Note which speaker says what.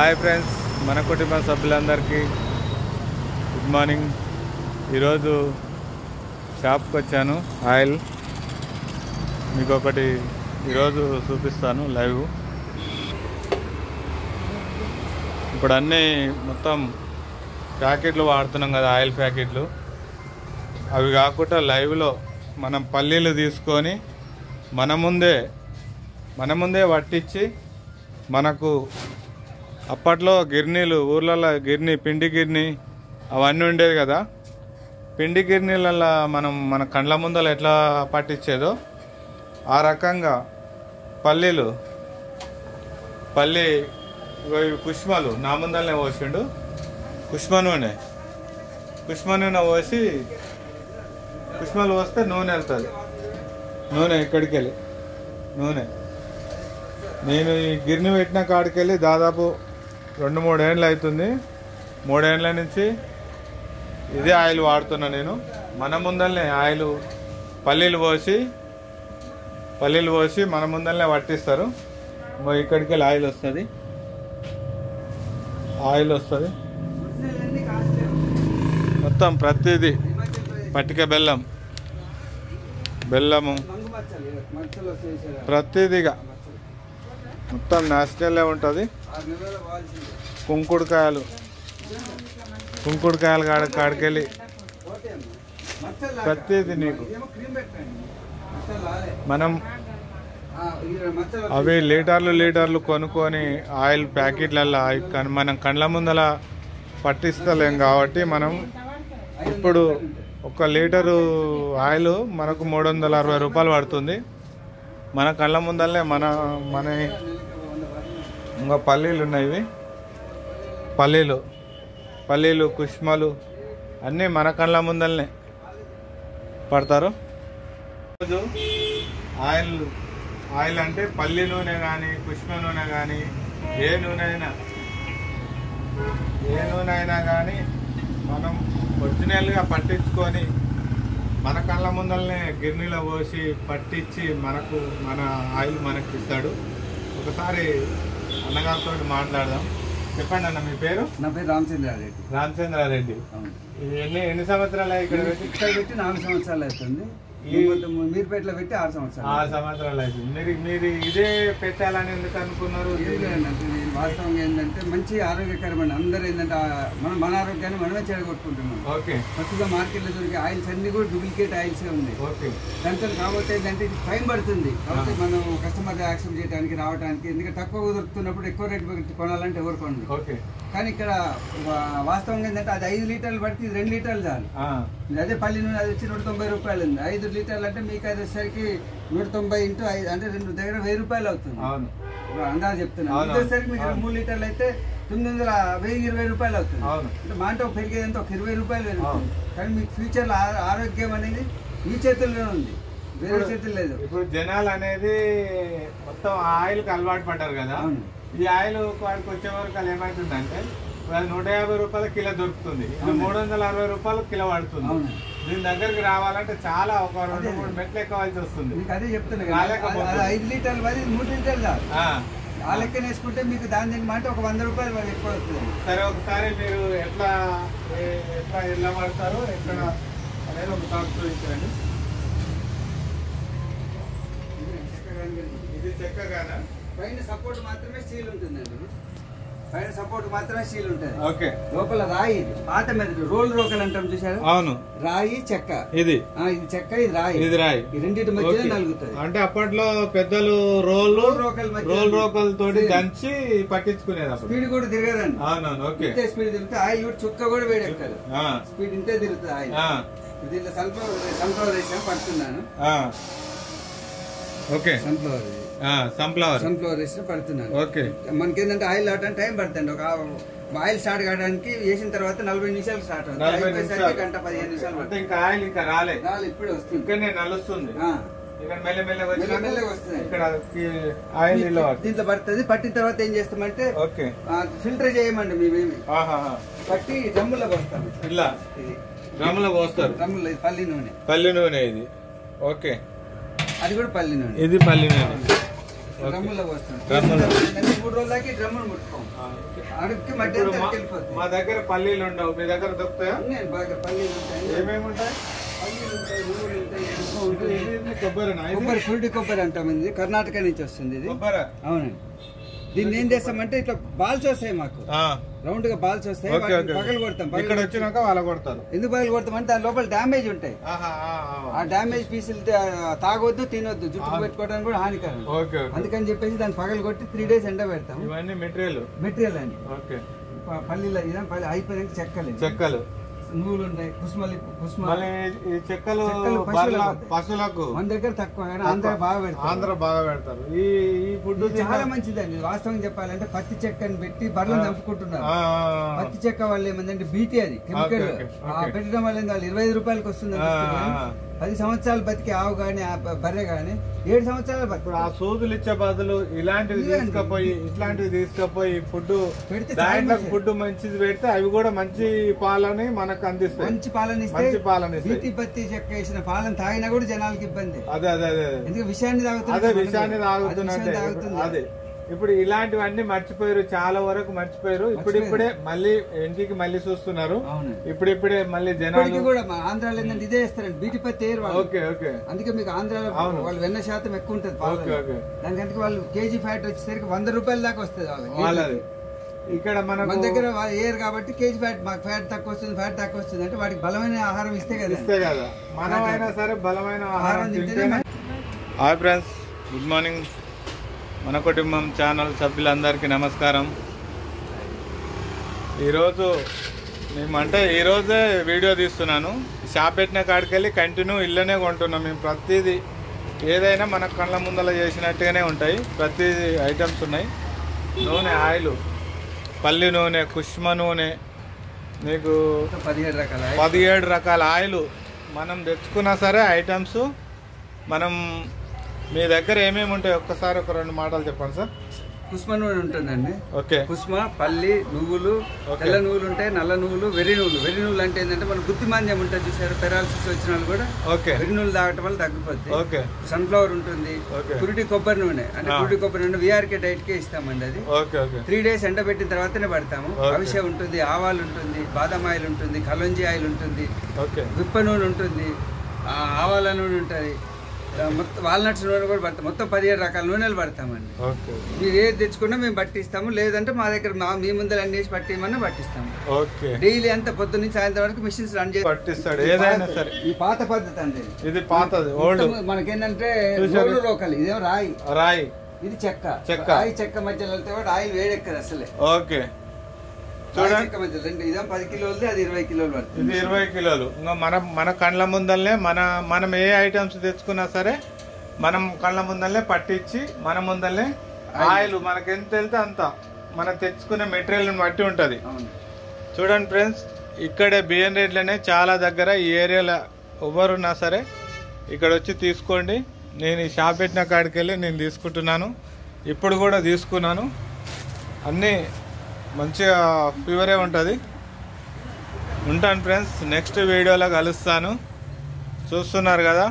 Speaker 1: Hi friends, మన కుటుంబ సభ్యులందరికీ గుడ్ మార్నింగ్. ఈరోజు షాప్కి వచ్చాను. ఆయిల్ మీకు ఒకటి ఈరోజు చూపిస్తాను లైవ్. ఇప్పుడు అన్నీ మొత్తం ప్యాకెట్లు వాడుతున్నాం కదా, ఆయిల్ ప్యాకెట్లు. అవి కాకుండా లైవ్లో మనం పల్లీలు తీసుకొని మన ముందే పట్టించి, మనకు అప్పట్లో గిర్నీలు ఊర్లలో పిండి గిర్నీ అవన్నీ ఉండేది కదా. పిండి గిర్నీలలో మన కండ్ల ముందర ఎట్లా పట్టించేదో ఆ రకంగా పల్లి కుష్మలు నా ముందరనే పోసిండు. కుష్మ నూనె పోసి కుష్మలు పోస్తే నూనె వెళ్తుంది. నూనె ఇక్కడికి వెళ్ళి నేను ఈ గిర్ని పెట్టిన కాడికి వెళ్ళి దాదాపు 2-3 ఏళ్ళు అవుతుంది. 3 ఏళ్ళ నుంచి ఇదే ఆయిల్ వాడుతున్నా నేను. మన ముందరనే ఆయిల్ పల్లీలు పోసి మన ముందరనే పట్టిస్తారు. ఇక్కడికి వెళ్ళి ఆయిల్ వస్తుంది. మొత్తం ప్రతిదీ పట్టిక బెల్లము ప్రతిదీగా మొత్తం నేషనల్లే ఉంటుంది. కుంకుడుకాయలు కాడికెళ్ళి ప్రతిదీ నీకు మనం అవి లీటర్లు కొనుక్కొని ఆయిల్ ప్యాకెట్లలో మనం కండ్ల ముందల పట్టిస్తలేం కాబట్టి మనం ఇప్పుడు 1 లీటరు ఆయిల్ మనకు 360 రూపాయలు పడుతుంది. మన కళ్ళ ముందరనే మన ఇంకా పల్లీలు ఉన్నాయి. పల్లీలు కుష్మలు అన్నీ మన కళ్ళ ముందరనే పడతారు. రోజు ఆయిల్ అంటే పల్లి నూనె కానీ కుష్మ నూనె కానీ ఏ నూనె అయినా కానీ మనం ఒరిజినల్గా పట్టించుకొని మన కళ్ళ ముందరనే గిర్నీలో పోసి పట్టించి మన ఆయిల్ మనకి ఇస్తాడు. ఒకసారి అన్నగారితో మాట్లాడదాం. చెప్పండి అన్న, మీ పేరు?
Speaker 2: నా పేరు
Speaker 1: రామచంద్రారెడ్డి. ఎన్ని సంవత్సరాలు ఇక్కడ పెట్టి?
Speaker 2: 4 సంవత్సరాలు అవుతుంది. మీరుపేటలో పెట్టి 6 సంవత్సరాలు.
Speaker 1: 6 సంవత్సరాలు అవుతుంది. మీరు ఇదే పెట్టాలని ఎందుకు అనుకున్నారు?
Speaker 2: వాస్తవంగా ఏంటంటే మంచి ఆరోగ్యకరమైన అందరూ ఏంటంటే మన ఆరోగ్యాన్ని మనమే చెడగొట్టుకుంటున్నాం. ప్రస్తుతం మార్కెట్లో దొరికే ఆయిల్స్ అన్ని కూడా డూప్లికేట్ ఆయిల్స్ ఉన్నాయి. దాంతో కాబట్టి ఏంటంటే ఇది టైం పడుతుంది. కాబట్టి మనం కస్టమర్ యాక్సెప్ట్ చేయడానికి రావడానికి, ఎందుకంటే తక్కువ దొరుకుతున్నప్పుడు ఎక్కువ రేటు పెట్టి కొనాలంటే ఎవరు కొనరు. కానీ ఇక్కడ వాస్తవంగా ఏంటంటే అది 5 లీటర్లు పడితే ఇది 2 లీటర్లు చాలు. అదే పల్లి నూనె అది వచ్చి 190 రూపాయలు ఉంది. 5 లీటర్లు అంటే మీకు అది వచ్చేసరికి 190 × 5 అంటే 2 దగ్గర 1000 రూపాయలు అవుతుంది. అందాజు చెప్తున్నాను. వచ్చేసరికి మీకు 3 లీటర్లు అయితే 920 రూపాయలు అవుతుంది. అంటే మా అంటే పెరిగేదంతా 20 రూపాయలు పెరుగుతుంది. కానీ మీకు ఫ్యూచర్ లో ఆరోగ్యం అనేది మీ చేతుల్లోనే ఉంది, వేరే చేతులు లేదు.
Speaker 1: ఇప్పుడు జనాలు అనేది మొత్తం ఆయిల్ కి అలవాటు పడ్డారు కదా. ఈ ఆయిల్ వాడికి వచ్చే వరకు అది ఏమవుతుందంటే 150 రూపాయల కిలో దొరుకుతుంది, 360 రూపాయలు కిలో పడుతుంది. దీని దగ్గరికి రావాలంటే చాలా ఒక 2-3 మెట్లు ఎక్కవలసి వస్తుంది.
Speaker 2: మీకు అదే చెప్తున్నా, 5 లీటర్లు 3 లీటర్లు చాలు. ఆ లెక్క వేసుకుంటే మీకు దాని అంటే ఒక 100 రూపాయలు ఎక్కువ వస్తుంది.
Speaker 1: సరే, ఒకసారి మీరు ఎట్లా పడతారో ఎక్కడ అనేది ఒక టాక్ చూపించండి. ఇది చెక్కగానా?
Speaker 2: పైన సపోర్ట్ మాత్రమే స్టీల్ ఉంటుందండి. లోపల రాయి, పాత మెదడు రోల్ రోకలు అంటాం చూసారు.
Speaker 1: అవును,
Speaker 2: రాయి చెక్క. ఇది చెక్క, ఇది రాయి. ఈ రెండింటి మధ్య నలుగుతుంది.
Speaker 1: అంటే అప్పట్లో పెద్దలు రోల్ రోకల్ తోటి దంచి పట్టించుకునేది.
Speaker 2: స్పీడ్ కూడా తిరగదండి.
Speaker 1: అవునవును,
Speaker 2: ఇంతే స్పీడ్ తిరుగుతుంది. ఆయిల్ కూడా చుక్క కూడా వేడెక్కదు. స్పీడ్ ఇంతే తిరుగుతుంది ఆయిల్. దీంట్లో సన్ఫ్లవర్ వేసాం, పడుతున్నాను. సన్ఫ్లవర్ వేసిన పడుతున్నాను. మనకేంటంటే ఆయిల్ రావడానికి టైం పడుతుంది. ఒక ఆయిల్ స్టార్ట్ కావడానికి వేసిన తర్వాత 40 నిమిషాలు స్టార్ట్ అవుతుంది. 1-15 నిమిషాలు.
Speaker 1: ఇంకా ఆయిల్ ఇంకా రాలేదు,
Speaker 2: ఇప్పుడు వస్తుంది.
Speaker 1: ఇక్కడనే నలుస్తుంది.
Speaker 2: దీంట్లో పడుతుంది. పట్టిన తర్వాత ఏం చేస్తామంటే ఫిల్టర్ చేయమండి. మేమేమి పట్టి డ్రమ్ములో పోస్తాం.
Speaker 1: డ్రమ్ములో పోస్తారు.
Speaker 2: డ్రమ్ములో
Speaker 1: పల్లి నూనె ఇది. ఓకే,
Speaker 2: అది కూడా పల్లి నూనె.
Speaker 1: ఇది పల్లి నూనె.
Speaker 2: డ్రమ్ములో పోస్తాం. 3 రోజుల దాకా డ్రమ్ములు ముట్టుకోం. అడుగుకి మట్టి వెళ్ళిపోతుంది.
Speaker 1: మా దగ్గర పల్లీలు ఉండవు, మీ దగ్గర దొరుకుతాయా?
Speaker 2: బాగా పల్లీలు ఉంటాయి.
Speaker 1: ఏమేమి ఉంటాయి?
Speaker 2: కొబ్బరి, పురిటి కొబ్బరి అంటాం. ఇది కర్ణాటక నుంచి వస్తుంది. ఇది అవునండి. దీన్ని ఏం చేస్తామంటే ఇట్లా బాల్స్ వస్తాయి, మాకు రౌండ్ గా బాల్స్ వస్తాయి, పగలు కొడతాం.
Speaker 1: ఇక్కడ వచ్చినాక వాళ్ళ కొడతారు.
Speaker 2: ఎందుకు పగలు కొడతాం అంటే దాని లోపల డ్యామేజ్ ఉంటాయి. ఆ డ్యామేజ్ పీసులు తాగొద్దు, తినొద్దు, జుట్టు పెట్టుకోవడానికి కూడా హానికరం. అందుకని చెప్పేసి దాన్ని పగలు కొట్టి 3 days ఎండ పెడతాం.
Speaker 1: ఇవన్నీ మెటీరియల్
Speaker 2: అండి. పల్లీలు అయిపోయినాక చెక్కలు నువ్వులు ఉంటాయి, చెక్కలు
Speaker 1: పశువులకు
Speaker 2: మన దగ్గర తక్కువ, ఆంధ్ర బాగా పెడతారు. ఈ ఫుడ్ చాలా మంచిదండి. వాస్తవం చెప్పాలంటే పత్తి చెక్కని పెట్టి బర్రెలు చంపుకుంటున్నారు. పత్తి చెక్క వాళ్ళు ఏమందంటే బీటీ, అది కెమికల్ పెట్టడం వల్ల వాళ్ళు 25 రూపాయలకి వస్తుంది. 10 సంవత్సరాలు బతికి ఆవు గాని బర్రె గాని 7 సంవత్సరాలు బతికి.
Speaker 1: ఆ సూదులు ఇచ్చే బదులు ఇట్లాంటివి తీసుకపోయి ఫుడ్ ఫుడ్ మంచిది పెడితే అవి కూడా మంచి పాలని మనకు అందిస్తాయి.
Speaker 2: మంచి పాలన బీటీ పత్తి చెక్క వేసిన పాలన తాగినా కూడా జనాలకి ఇబ్బంది.
Speaker 1: అదే
Speaker 2: ఎందుకంటే విషయాన్ని
Speaker 1: తాగుతుంది. అదే ఇప్పుడు ఇలాంటివన్నీ మర్చిపోయారు, చాలా వరకు మర్చిపోయారు. ఇప్పుడిప్పుడే మళ్ళీ ఇంటికి మళ్ళీ చూస్తున్నారు. ఇప్పుడిప్పుడే మళ్ళీ జనాలు
Speaker 2: కూడా ఆంధ్రాలో ఏంటంటే ఇదే ఇస్తారండి, బీటీ పత్తి. అందుకే మీకు ఆంధ్రాలో వాళ్ళు వెన్న శాతం ఎక్కువ ఉంటుంది. దానికంటే వాళ్ళు కేజీ ఫ్యాట్ వచ్చేసరికి 100 రూపాయల దాకా వస్తుంది వాళ్ళది.
Speaker 1: ఇక్కడ మన
Speaker 2: దగ్గర ఏర్ కాబట్టి కేజీ ఫ్యాట్, మాకు ఫ్యాట్ తక్కువ వస్తుంది అంటే వాటికి బలమైన ఆహారం ఇస్తే
Speaker 1: కదా మనమైనా సరే బలమైన ఆహారం తింటేనే. Hi friends, good morning. మన కుటుంబం ఛానల్ సభ్యులందరికీ నమస్కారం. ఈరోజే వీడియో తీస్తున్నాను. షాప్ పెట్టిన కాడికి వెళ్ళి కంటిన్యూ ఇళ్ళనే కొంటున్నాం. మేము ప్రతిదీ ఏదైనా మన కళ్ళ ముందర చేసినట్టుగానే ఉంటాయి. ప్రతి ఐటమ్స్ ఉన్నాయి. నూనె, ఆయిల్, పల్లి నూనె, కుష్మ నూనె, మీకు 17 రకాల ఆయిల్ మనం తెచ్చుకున్నా సరే ఐటమ్స్. మనం మీ దగ్గర ఏమేమి ఉంటాయి ఒక్కసారి ఒక 2 మాటలు చెప్పండి సార్.
Speaker 2: కుస్మ నూనె ఉంటుందండి.
Speaker 1: ఓకే.
Speaker 2: కుస్మ, పల్లి, నువ్వులు, తెల్ల నువ్వులు ఉంటాయి, నల్ల నువ్వులు, వెర్రి నువ్వులు అంటే ఏంటంటే మన బుద్ధిమాంద్యం ఉంటుంది చూసారు, పెరాలసిస్ వచ్చిన వాళ్ళు కూడా వెర్రి నువ్వులు తాగటం వల్ల తగ్గిపోద్ది. సన్ఫ్లవర్ ఉంటుంది, పురిటి కొబ్బరి నూనె అంటే పురిటి కొబ్బరి నూనె విఆర్కే డైట్ కే ఇస్తామండి. అది 3 days ఎండబెట్టిన తర్వాతనే పడతాము. అవిసె ఉంటుంది, ఆవాలు ఉంటుంది, బాదం ఆయిల్ ఉంటుంది, కలంజీ ఆయిల్ ఉంటుంది, విప్ప నూనె ఉంటుంది, ఆవాల నూనె ఉంటుంది, మొత్తం వాల్నట్స్ నూనె కూడా పడతాం. మొత్తం 17 రకాల నూనెలు పడతామండి. మీరు ఏది తెచ్చుకున్నా మేము పట్టిస్తాము, లేదంటే మా దగ్గర మీ ముందర అన్ని వేసి పట్టిమన్నా పట్టిస్తాము. డైలీ అంతా పొద్దు నుంచి సాయంత్రం వరకు మిషన్స్ రన్ చేసి
Speaker 1: పట్టిస్తాడు. ఏదైనా సరే ఈ
Speaker 2: పాత పద్ధతి అండి.
Speaker 1: ఇది పాతది, ఓల్డ్.
Speaker 2: మనకేంటంటే రోకలి, ఇదేమో రాయి, ఇది చెక్క. రాయి చెక్క మధ్యలో వెళ్తే కూడా ఆయిల్ వేడెక్కదు అసలే.
Speaker 1: ఓకే.
Speaker 2: చూడండి, ఇదే 10 కిలోలు, అది 20 కిలోలు పడుతుంది.
Speaker 1: ఇది 20 కిలోలు. ఇంకా మన కళ్ళ ముందరనే మనం ఏ ఐటమ్స్ తెచ్చుకున్నా సరే మనం కళ్ళ ముందరనే పట్టించి మన ముందరనే ఆయిల్ మనకి ఎంత వెళ్తే అంత మనం తెచ్చుకునే మెటీరియల్ బట్టి ఉంటుంది. చూడండి ఫ్రెండ్స్, ఇక్కడే బియ్యం రేట్లనే చాలా దగ్గర ఈ ఏరియాలో ఎవరున్నా సరే ఇక్కడ వచ్చి తీసుకోండి. నేను ఈ షాప్ పెట్టిన కాడికి వెళ్ళి నేను తీసుకుంటున్నాను. ఇప్పుడు కూడా తీసుకున్నాను. అన్నీ మంచిగా ప్యూరే ఉంటుంది. ఉంటాను ఫ్రెండ్స్, నెక్స్ట్ వీడియోలో కలుస్తాను. చూస్తున్నారు కదా.